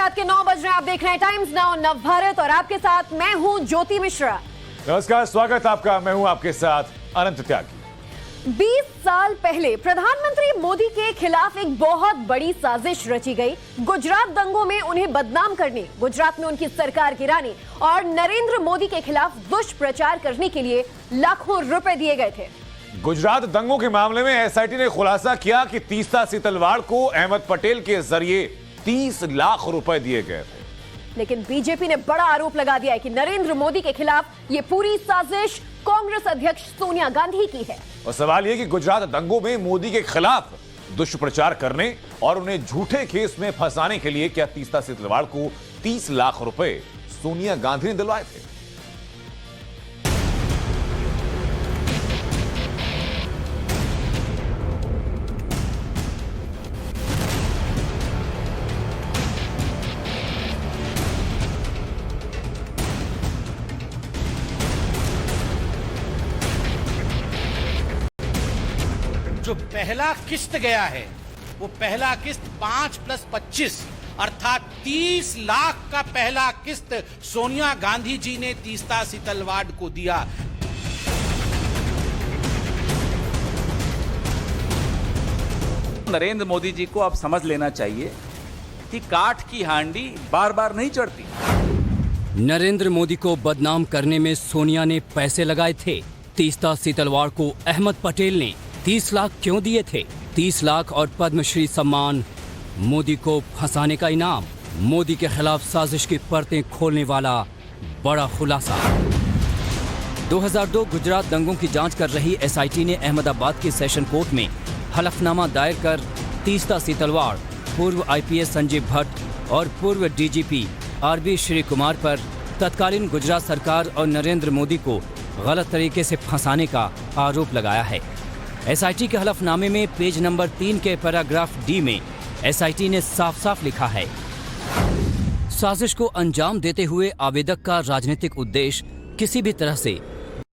रात के 9 बज रहे हैं। आप देख रहे हैं टाइम्स नाउ नव भारत और आपके साथ मैं हूं ज्योति मिश्रा। नमस्कार, स्वागत आपका। मैं हूं आपके साथ अनंत त्यागी। 20 साल पहले प्रधानमंत्री मोदी के खिलाफ एक बहुत बड़ी साजिश रची गई। गुजरात दंगों में उन्हें बदनाम करने, गुजरात में उनकी सरकार गिराने और नरेंद्र मोदी के खिलाफ दुष्प्रचार करने के लिए लाखों रुपए दिए गए थे। गुजरात दंगों के मामले में एसआईटी ने खुलासा किया कि तीस्ता सीतलवाड़ को अहमद पटेल के जरिए 30 लाख रुपए दिए गए थे। लेकिन बीजेपी ने बड़ा आरोप लगा दिया है कि नरेंद्र मोदी के खिलाफ ये पूरी साजिश कांग्रेस अध्यक्ष सोनिया गांधी की है। और सवाल यह कि गुजरात दंगों में मोदी के खिलाफ दुष्प्रचार करने और उन्हें झूठे केस में फंसाने के लिए क्या तीस्ता सीतलवाड़ को 30 लाख रुपए सोनिया गांधी ने दिलवाए थे? जो पहला किस्त गया है वो पहला किस्त 5 + 25 अर्थात 30 लाख का पहला किस्त सोनिया गांधी जी ने तीस्ता सीतलवाड़ को दिया। नरेंद्र मोदी जी को अब समझ लेना चाहिए कि काठ की हांडी बार बार नहीं चढ़ती। नरेंद्र मोदी को बदनाम करने में सोनिया ने पैसे लगाए थे। तीस्ता सीतलवाड़ को अहमद पटेल ने 30 लाख क्यों दिए थे? 30 लाख और पद्मश्री सम्मान मोदी को फंसाने का इनाम। मोदी के खिलाफ साजिश की परतें खोलने वाला बड़ा खुलासा। 2002 गुजरात दंगों की जांच कर रही एसआईटी ने अहमदाबाद की सेशन कोर्ट में हलफनामा दायर कर तीस्ता सीतलवाड़, पूर्व आईपीएस संजीव भट्ट और पूर्व डीजीपी आरबी श्री कुमार पर तत्कालीन गुजरात सरकार और नरेंद्र मोदी को गलत तरीके से फंसाने का आरोप लगाया है। एसआईटी के हलफनामे में पेज नंबर 3 के पैराग्राफ डी में एसआईटी ने साफ साफ लिखा है, साजिश को अंजाम देते हुए आवेदक का राजनीतिक उद्देश्य किसी भी तरह से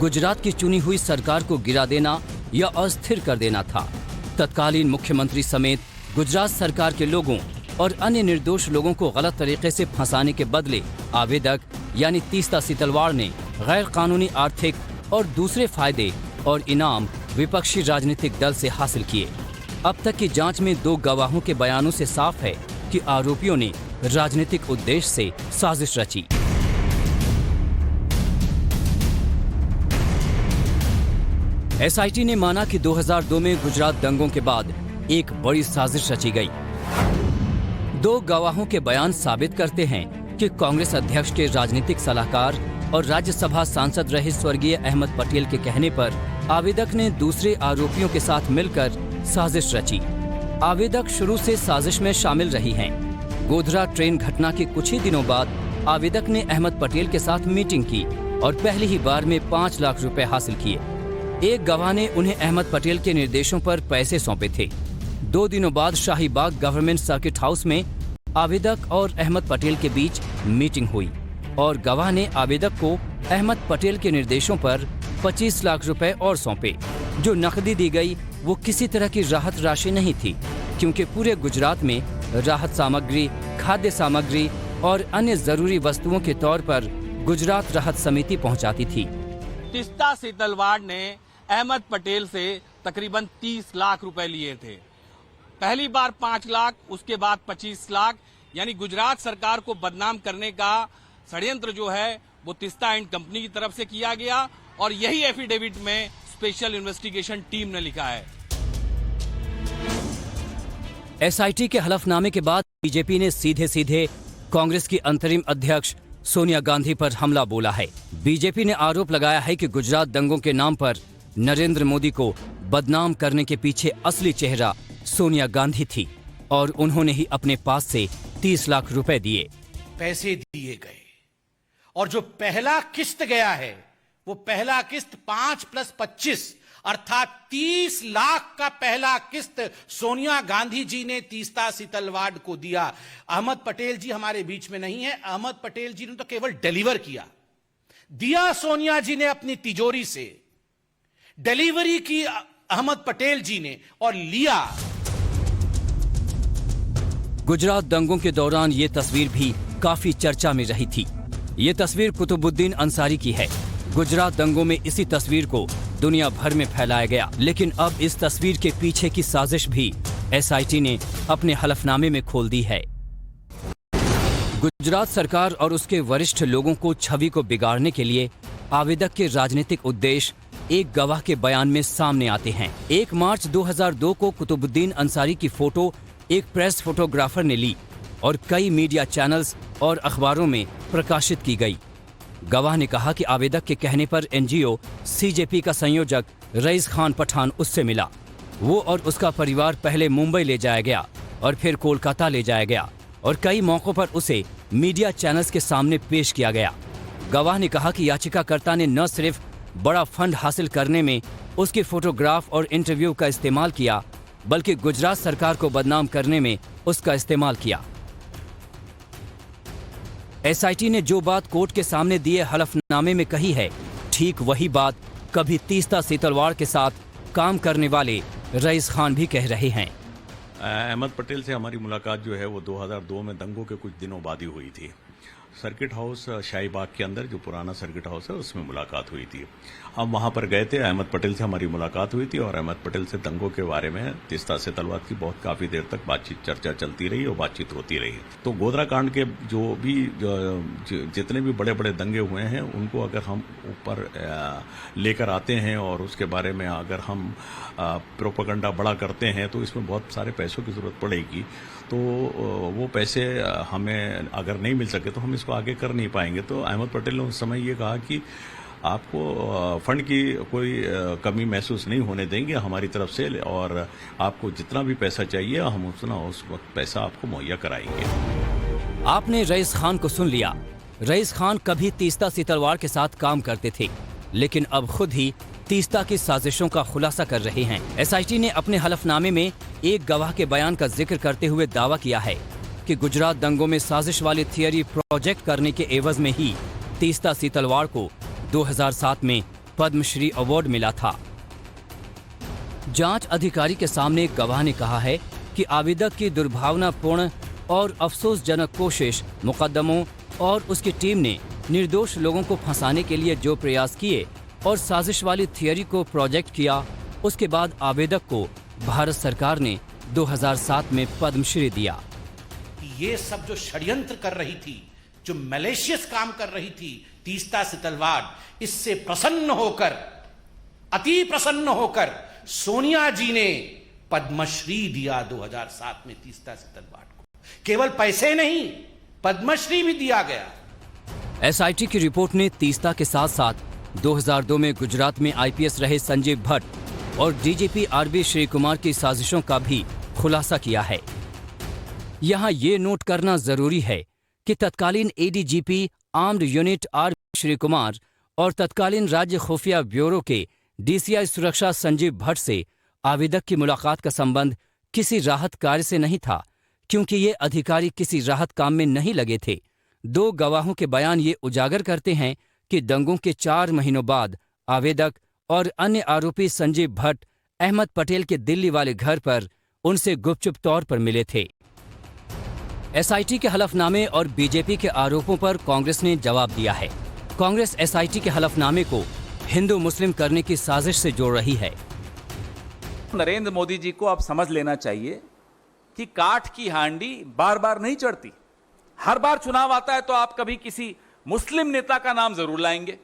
गुजरात की चुनी हुई सरकार को गिरा देना या अस्थिर कर देना था। तत्कालीन मुख्यमंत्री समेत गुजरात सरकार के लोगों और अन्य निर्दोष लोगों को गलत तरीके से फंसाने के बदले आवेदक यानी तीस्ता सीतलवाड़ ने गैर कानूनी आर्थिक और दूसरे फायदे और इनाम विपक्षी राजनीतिक दल से हासिल किए। अब तक की जांच में 2 गवाहों के बयानों से साफ है कि आरोपियों ने राजनीतिक उद्देश्य से साजिश रची। एसआईटी ने माना कि 2002 में गुजरात दंगों के बाद एक बड़ी साजिश रची गई। 2 गवाहों के बयान साबित करते हैं कि कांग्रेस अध्यक्ष के राजनीतिक सलाहकार और राज्यसभा सांसद रहे स्वर्गीय अहमद पटेल के कहने पर आवेदक ने दूसरे आरोपियों के साथ मिलकर साजिश रची। आवेदक शुरू से साजिश में शामिल रही हैं। गोधरा ट्रेन घटना के कुछ ही दिनों बाद आवेदक ने अहमद पटेल के साथ मीटिंग की और पहली ही बार में 5 लाख रुपए हासिल किए। एक गवाह ने उन्हें अहमद पटेल के निर्देशों पर पैसे सौंपे थे। 2 दिनों बाद शाहीबाग गवर्नमेंट सर्किट हाउस में आवेदक और अहमद पटेल के बीच मीटिंग हुई और गवाह ने आवेदक को अहमद पटेल के निर्देशों पर 25 लाख रुपए और सौंपे। जो नकदी दी गई वो किसी तरह की राहत राशि नहीं थी, क्योंकि पूरे गुजरात में राहत सामग्री, खाद्य सामग्री और अन्य जरूरी वस्तुओं के तौर पर गुजरात राहत समिति पहुंचाती थी। तीस्ता सीतलवाड़ ने अहमद पटेल से तकरीबन 30 लाख रुपए लिए थे। पहली बार 5 लाख, उसके बाद 25 लाख, यानी गुजरात सरकार को बदनाम करने का षड्यंत्र जो है वो तीस्ता एंड कंपनी की तरफ से किया गया और यही एफिडेविट में स्पेशल इन्वेस्टिगेशन टीम ने लिखा है। एसआईटी के हलफनामे के बाद बीजेपी ने सीधे सीधे कांग्रेस की अंतरिम अध्यक्ष सोनिया गांधी पर हमला बोला है। बीजेपी ने आरोप लगाया है कि गुजरात दंगों के नाम पर नरेंद्र मोदी को बदनाम करने के पीछे असली चेहरा सोनिया गांधी थी और उन्होंने ही अपने पास से 30 लाख रुपए दिए। पैसे दिए गए और जो पहला किस्त गया है वो पहला किस्त 5 + 25 अर्थात 30 लाख का पहला किस्त सोनिया गांधी जी ने तीस्ता सीतलवाड़ को दिया। अहमद पटेल जी हमारे बीच में नहीं है। अहमद पटेल जी ने तो केवल डिलीवर किया, दिया सोनिया जी ने अपनी तिजोरी से, डिलीवरी की अहमद पटेल जी ने और लिया गुजरात दंगों के दौरान ये तस्वीर भी काफी चर्चा में रही थी। ये तस्वीर कुतुबुद्दीन अंसारी की है। गुजरात दंगों में इसी तस्वीर को दुनिया भर में फैलाया गया, लेकिन अब इस तस्वीर के पीछे की साजिश भी एसआईटी ने अपने हलफनामे में खोल दी है। गुजरात सरकार और उसके वरिष्ठ लोगों को छवि को बिगाड़ने के लिए आवेदक के राजनीतिक उद्देश्य एक गवाह के बयान में सामने आते हैं। 1 मार्च 2002 को कुतुबुद्दीन अंसारी की फोटो एक प्रेस फोटोग्राफर ने ली और कई मीडिया चैनल्स और अखबारों में प्रकाशित की गई। गवाह ने कहा कि आवेदक के कहने पर एनजीओ सीजेपी का संयोजक रईस खान पठान उससे मिला। वो और उसका परिवार पहले मुंबई ले जाया गया और फिर कोलकाता ले जाया गया और कई मौकों पर उसे मीडिया चैनल्स के सामने पेश किया गया। गवाह ने कहा कि याचिकाकर्ता ने न सिर्फ बड़ा फंड हासिल करने में उसके फोटोग्राफ और इंटरव्यू का इस्तेमाल किया, बल्कि गुजरात सरकार को बदनाम करने में उसका इस्तेमाल किया। एसआईटी ने जो बात कोर्ट के सामने दिए हलफनामे में कही है, ठीक वही बात कभी तीस्ता सीतलवाड़ के साथ काम करने वाले रईस खान भी कह रहे हैं। अहमद पटेल से हमारी मुलाकात जो है वो 2002 में दंगों के कुछ दिनों बाद ही हुई थी। सर्किट हाउस शाही बाग के अंदर जो पुराना सर्किट हाउस है उसमें मुलाकात हुई थी। हम वहां पर गए थे, अहमद पटेल से हमारी मुलाकात हुई थी और अहमद पटेल से दंगों के बारे में तीस्ता सीतलवाड़ की बहुत काफ़ी देर तक बातचीत चर्चा चलती रही और बातचीत होती रही। तो गोधरा कांड के जितने भी बड़े बड़े दंगे हुए हैं उनको अगर हम ऊपर लेकर आते हैं और उसके बारे में अगर हम प्रोपेगेंडा बड़ा करते हैं तो इसमें बहुत सारे पैसों की ज़रूरत पड़ेगी। तो वो पैसे हमें अगर नहीं मिल सके तो हम इसको आगे कर नहीं पाएंगे। तो अहमद पटेल ने उस समय ये कहा कि आपको फंड की कोई कमी महसूस नहीं होने देंगे हमारी तरफ से और आपको जितना भी पैसा चाहिए हम उतना उस वक्त पैसा आपको मुहैया कराएंगे। आपने रईस खान को सुन लिया। रईस खान कभी तीस्ता सीतलवाड़ के साथ काम करते थे, लेकिन अब खुद ही तीस्ता की साजिशों का खुलासा कर रहे हैं। एसआईटी ने अपने हलफनामे में एक गवाह के बयान का जिक्र करते हुए दावा किया है कि गुजरात दंगों में साजिश वाली थियरी प्रोजेक्ट करने के एवज में ही तीस्ता सीतलवाड़ को 2007 में पद्मश्री अवार्ड मिला था। जांच अधिकारी के सामने एक गवाह ने कहा है कि आवेदक की दुर्भावनापूर्ण और अफसोसजनक कोशिश, मुकदमों और उसकी टीम ने निर्दोष लोगों को फंसाने के लिए जो प्रयास किए और साजिश वाली थियरी को प्रोजेक्ट किया, उसके बाद आवेदक को भारत सरकार ने 2007 में पद्मश्री दिया। ये सब जो षड्यंत्र कर रही थी, जो मैलिशियस काम कर रही थी तीस्ता सीतलवाड़, इससे प्रसन्न होकर, अति प्रसन्न होकर सोनिया जी ने पद्मश्री दिया 2007 में तीस्ता सीतलवाड़ को। केवल पैसे नहीं, पद्मश्री भी दिया गया। एसआईटी की रिपोर्ट ने तीस्ता के साथ साथ 2002 में गुजरात में आईपीएस रहे संजीव भट्ट और डीजीपी आरबी श्री कुमार की साजिशों का भी खुलासा किया है। यहाँ ये नोट करना जरूरी है कि तत्कालीन ADGP armed unit R Sreekumar और तत्कालीन राज्य खुफिया ब्यूरो के डीसीआई सुरक्षा संजीव भट्ट से आवेदक की मुलाकात का संबंध किसी राहत कार्य से नहीं था, क्योंकि ये अधिकारी किसी राहत काम में नहीं लगे थे। 2 गवाहों के बयान ये उजागर करते हैं कि दंगों के 4 महीनों बाद आवेदक और अन्य आरोपी संजीव भट्ट अहमद पटेल के दिल्ली वाले घर पर उनसे गुपचुप तौर पर मिले थे। एसआईटी के हलफनामे और बीजेपी के आरोपों पर कांग्रेस ने जवाब दिया है। कांग्रेस एसआईटी के हलफनामे को हिंदू मुस्लिम करने की साजिश से जोड़ रही है। नरेंद्र मोदी जी को अब समझ लेना चाहिए कि काठ की हांडी बार बार नहीं चढ़ती। हर बार चुनाव आता है तो आप कभी किसी मुस्लिम नेता का नाम जरूर लाएंगे।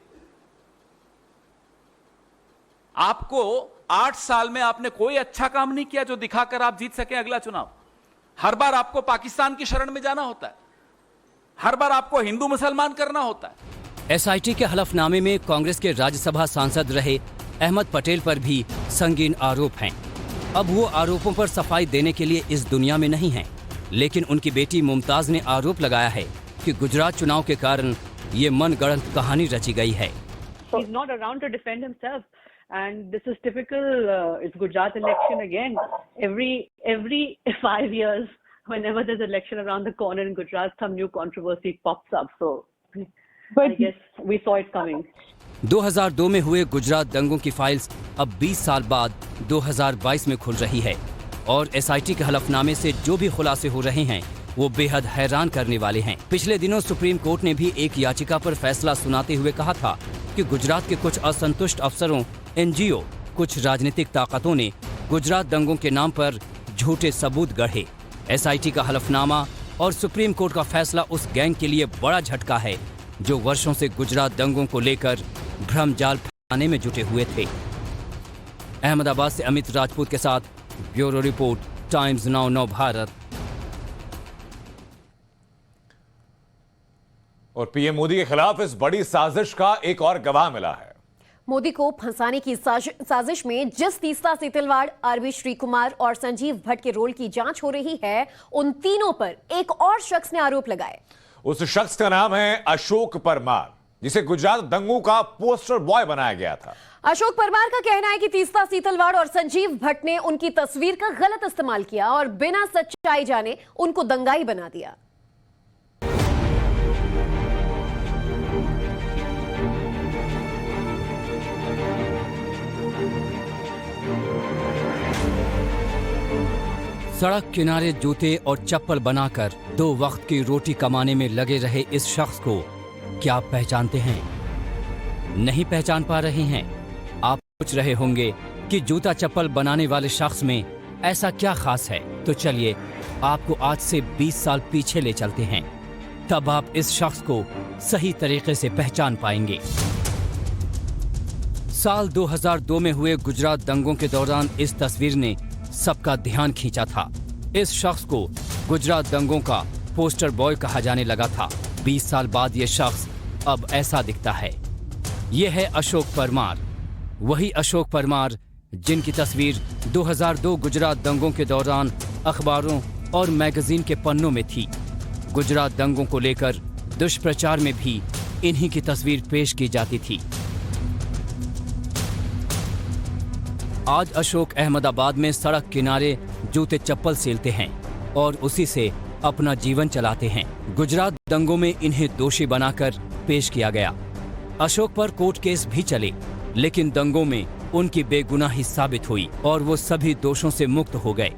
आपको 8 साल में आपने कोई अच्छा काम नहीं किया जो दिखाकर आप जीत सके अगला चुनाव। हर बार आपको पाकिस्तान की शरण में जाना होता है, हर बार आपको हिंदू मुसलमान करना होता है। एसआईटी के हलफनामे में कांग्रेस के राज्यसभा सांसद रहे अहमद पटेल पर भी संगीन आरोप हैं। अब वो आरोपों पर सफाई देने के लिए इस दुनिया में नहीं हैं, लेकिन उनकी बेटी मुमताज ने आरोप लगाया है कि गुजरात चुनाव के कारण ये मनगढ़ंत कहानी रची गई है। He's not around to defend himself, and this is typical. It's Gujarat election again. Every 5 years, whenever there's election around the corner in Gujarat, some new controversy pops up. So, I guess we saw it coming. 2002 में हुए गुजरात दंगों की files अब 20 साल बाद 2022 में खुल रही है। और एसआईटी के हलफनामे से जो भी खुलासे हो रहे हैं वो बेहद हैरान करने वाले हैं। पिछले दिनों सुप्रीम कोर्ट ने भी एक याचिका पर फैसला सुनाते हुए कहा था कि गुजरात के कुछ असंतुष्ट अफसरों, एनजीओ, कुछ राजनीतिक ताकतों ने गुजरात दंगों के नाम पर झूठे सबूत गढ़े। एसआईटी का हलफनामा और सुप्रीम कोर्ट का फैसला उस गैंग के लिए बड़ा झटका है जो वर्षों से गुजरात दंगों को लेकर भ्रमजाल फैलाने में जुटे हुए थे। अहमदाबाद से अमित राजपूत के साथ ब्यूरो रिपोर्ट, टाइम्स नाउ नव भारत। और पीएम मोदी के खिलाफ इस बड़ी साजिश का एक और गवाह मिला है। मोदी को फंसाने की साजिश में जिस तीस्ता सीतलवाड़, आरबी श्रीकुमार और संजीव भट्ट के रोल की जांच हो रही है, उन तीनों पर एक और शख्स ने आरोप लगाए। उस शख्स का नाम है अशोक परमार, जिसे गुजरात दंगों का पोस्टर बॉय बनाया गया था। अशोक परमार का कहना है कि तीस्ता सीतलवाड़ और संजीव भट्ट ने उनकी तस्वीर का गलत इस्तेमाल किया और बिना सच्चाई जाने उनको दंगाई बना दिया। सड़क किनारे जूते और चप्पल बनाकर 2 वक्त की रोटी कमाने में लगे रहे इस शख्स को क्या आप पहचानते हैं? नहीं पहचान पा रहे हैं? आप पूछ रहे होंगे कि जूता चप्पल बनाने वाले शख्स में ऐसा क्या खास है? तो चलिए आपको आज से 20 साल पीछे ले चलते हैं, तब आप इस शख्स को सही तरीके से पहचान पाएंगे। साल 2002 में हुए गुजरात दंगों के दौरान इस तस्वीर ने सबका ध्यान खींचा था। इस शख्स को गुजरात दंगों का पोस्टर बॉय कहा जाने लगा था। 20 साल बाद ये शख्स अब ऐसा दिखता है। ये है अशोक परमार, वही अशोक परमार जिनकी तस्वीर 2002 गुजरात दंगों के दौरान अखबारों और मैगजीन के पन्नों में थी। गुजरात दंगों को लेकर दुष्प्रचार में भी इन्हीं की तस्वीर पेश की जाती थी। आज अशोक अहमदाबाद में सड़क किनारे जूते चप्पल सिलते हैं और उसी से अपना जीवन चलाते हैं। गुजरात दंगों में इन्हें दोषी बनाकर पेश किया गया। अशोक पर कोर्ट केस भी चले, लेकिन दंगों में उनकी बेगुनाही साबित हुई और वो सभी दोषों से मुक्त हो गए।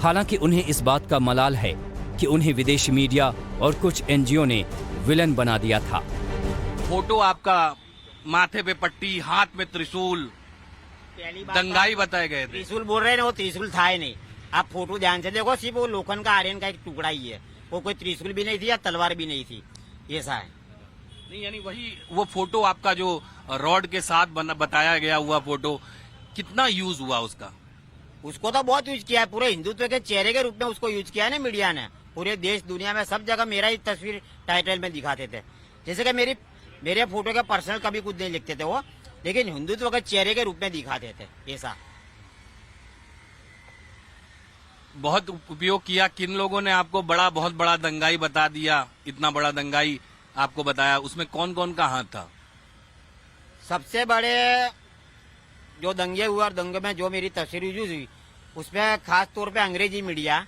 हालांकि उन्हें इस बात का मलाल है कि उन्हें विदेशी मीडिया और कुछ एनजीओ ने विलन बना दिया था। फोटो आपका माथे पे पट्टी, हाथ में त्रिशूल, दंगाई बताए गए थे। त्रिशूल बोल रहे हैं ना, वो त्रिशूल था ही नहीं। आप फोटो ध्यान से देखो, सिर्फ वो लोखंड का आयरन का एक टुकड़ा ही है, वो कोई त्रिशूल भी नहीं थी या तलवार भी नहीं थी, ऐसा है। नहीं, यानी वही वो फोटो आपका जो रॉड के साथ बताया गया हुआ फोटो, कितना यूज हुआ उसका? उसको तो बहुत यूज किया है, पूरे हिंदुत्व के चेहरे के रूप में उसको यूज किया है ना मीडिया ने। पूरे देश दुनिया में सब जगह मेरा ही तस्वीर टाइटल में दिखाते थे। जैसे कि मेरे फोटो के पर्सनल कभी कुछ नहीं लिखते थे वो, लेकिन हिंदुत्व के चेहरे के रूप में दिखाते थे। ऐसा बहुत उपयोग किया। किन लोगों ने आपको बहुत बड़ा दंगाई बता दिया? इतना बड़ा दंगाई आपको बताया, उसमें कौन कौन का हाथ था? सबसे बड़े जो दंगे हुए और दंगे में जो मेरी तस्वीर यूज हुई, उसमें खास तौर पे अंग्रेजी मीडिया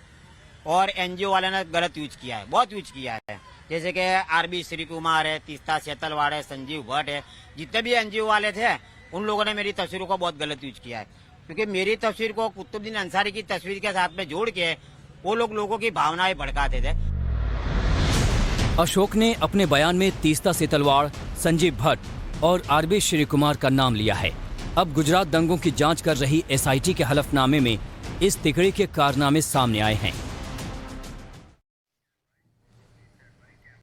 और एनजीओ वाले ने गलत यूज किया है, बहुत यूज किया है। जैसे कि आरबी श्रीकुमार है, तीस्ता सीतलवाड़ है, संजीव भट्ट है, जितने भी एनजीओ वाले थे उन लोगों ने मेरी तस्वीरों को बहुत गलत यूज किया है। क्योंकि मेरी तस्वीर को कुतुबुद्दीन अंसारी की तस्वीर के साथ में जोड़ के वो लोगों की भावनाएं भड़काते थे। अशोक ने अपने बयान में तीस्ता सीतलवाड़, संजीव भट्ट और आरबी श्रीकुमार का नाम लिया है। अब गुजरात दंगों की जांच कर रही एसआईटी के हलफनामे में इस तिकड़ी के कारनामे सामने आए हैं।